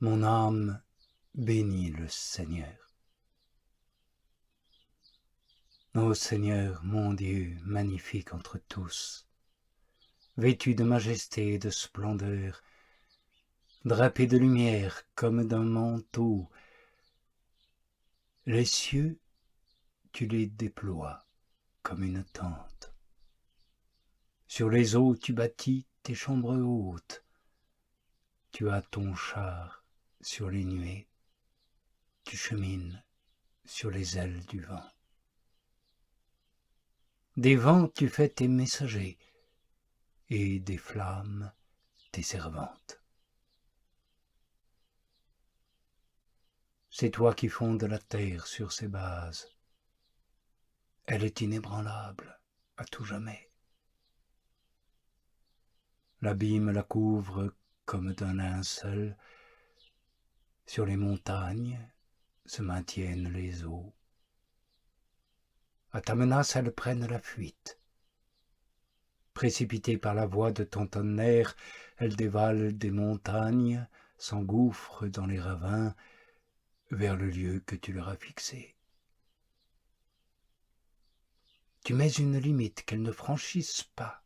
Mon âme bénit le Seigneur. Ô Seigneur, mon Dieu, magnifique entre tous, vêtu de majesté et de splendeur, drapé de lumière comme d'un manteau, les cieux, tu les déploies comme une tente. Sur les eaux, tu bâtis tes chambres hautes. Tu as ton char sur les nuées. Tu chemines sur les ailes du vent. Des vents, tu fais tes messagers, et des flammes, tes servantes. C'est toi qui fondes la terre sur ses bases. Elle est inébranlable à tout jamais. L'abîme la couvre comme d'un linceul. Sur les montagnes se maintiennent les eaux. À ta menace, elles prennent la fuite. Précipitées par la voix de ton tonnerre, elles dévalent des montagnes, s'engouffrent dans les ravins, vers le lieu que tu leur as fixé. Tu mets une limite qu'elles ne franchissent pas.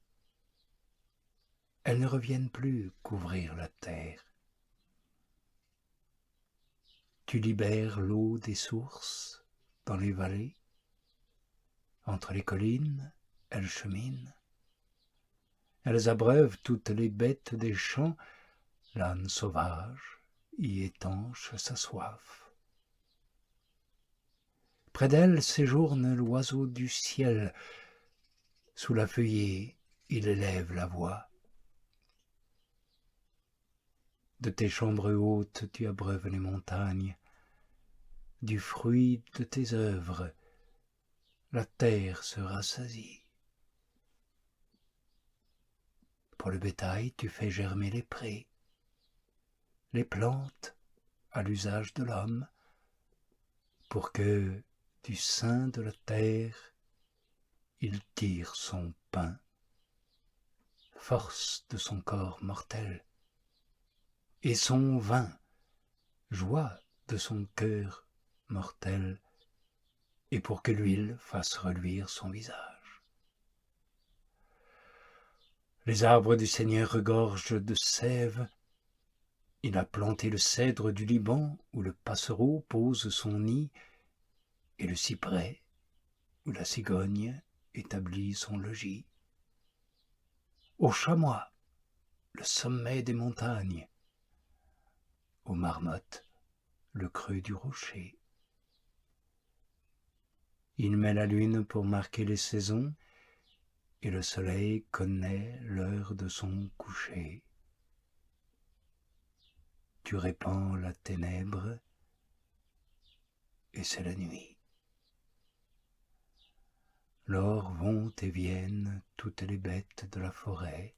Elles ne reviennent plus couvrir la terre. Tu libères l'eau des sources dans les vallées. Entre les collines, elles cheminent. Elles abreuvent toutes les bêtes des champs. L'âne sauvage y étanche sa soif. Près d'elles séjourne l'oiseau du ciel. Sous la feuillée, il élève la voix. De tes chambres hautes, tu abreuves les montagnes. Du fruit de tes œuvres, la terre se rassasie. Pour le bétail, tu fais germer les prés, les plantes à l'usage de l'homme, pour que du sein de la terre, il tire son pain, force de son corps mortel, et son vin, joie de son cœur mortel, et pour que l'huile fasse reluire son visage. Les arbres du Seigneur regorgent de sève. Il a planté le cèdre du Liban, où le passereau pose son nid, et le cyprès, où la cigogne établit son logis. Aux chamois, le sommet des montagnes. Aux marmottes, le creux du rocher. Il met la lune pour marquer les saisons, et le soleil connaît l'heure de son coucher. Tu répands la ténèbre, et c'est la nuit. Lors vont et viennent toutes les bêtes de la forêt.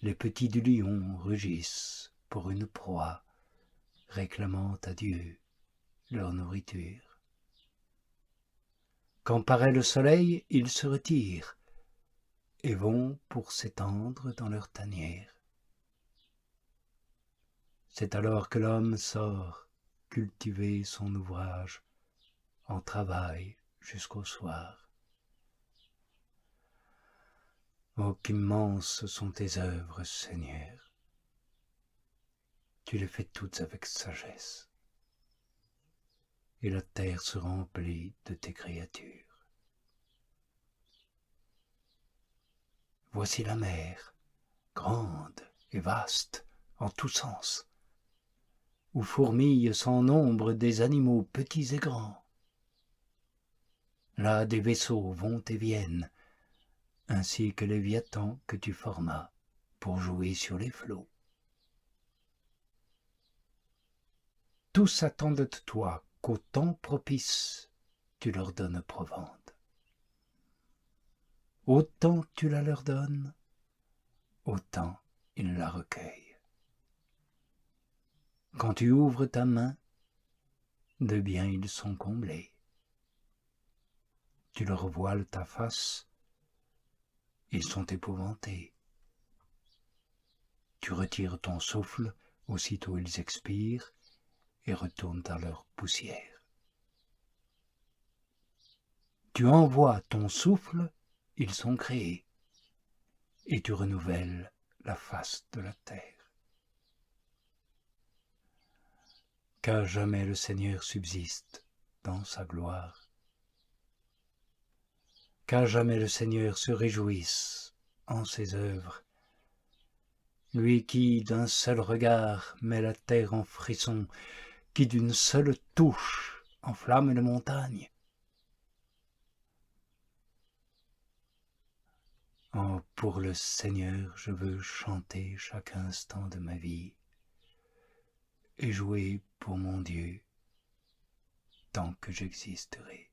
Les petits du lion rugissent pour une proie, réclamant à Dieu leur nourriture. Quand paraît le soleil, ils se retirent et vont pour s'étendre dans leur tanière. C'est alors que l'homme sort cultiver son ouvrage en travail jusqu'au soir. Oh, qu'immenses sont tes œuvres, Seigneur! Tu les fais toutes avec sagesse, et la terre se remplit de tes créatures. Voici la mer, grande et vaste en tous sens, où fourmillent sans nombre des animaux petits et grands. Là des vaisseaux vont et viennent, ainsi que Léviathan que tu formas pour jouer sur les flots. Tous attendent de toi qu'au temps propice tu leur donnes provende. Autant tu la leur donnes, autant ils la recueillent. Quand tu ouvres ta main, de biens ils sont comblés. Tu leur voiles ta face, ils sont épouvantés. Tu retires ton souffle, Aussitôt ils expirent et retournent à leur poussière. Tu envoies ton souffle, ils sont créés, et tu renouvelles la face de la terre. Qu'à jamais le Seigneur subsiste dans sa gloire. Qu'à jamais le Seigneur se réjouisse en ses œuvres. Lui qui, d'un seul regard, met la terre en frisson, qui d'une seule touche enflamme les montagnes. Oh, pour le Seigneur, je veux chanter chaque instant de ma vie et jouer pour mon Dieu tant que j'existerai.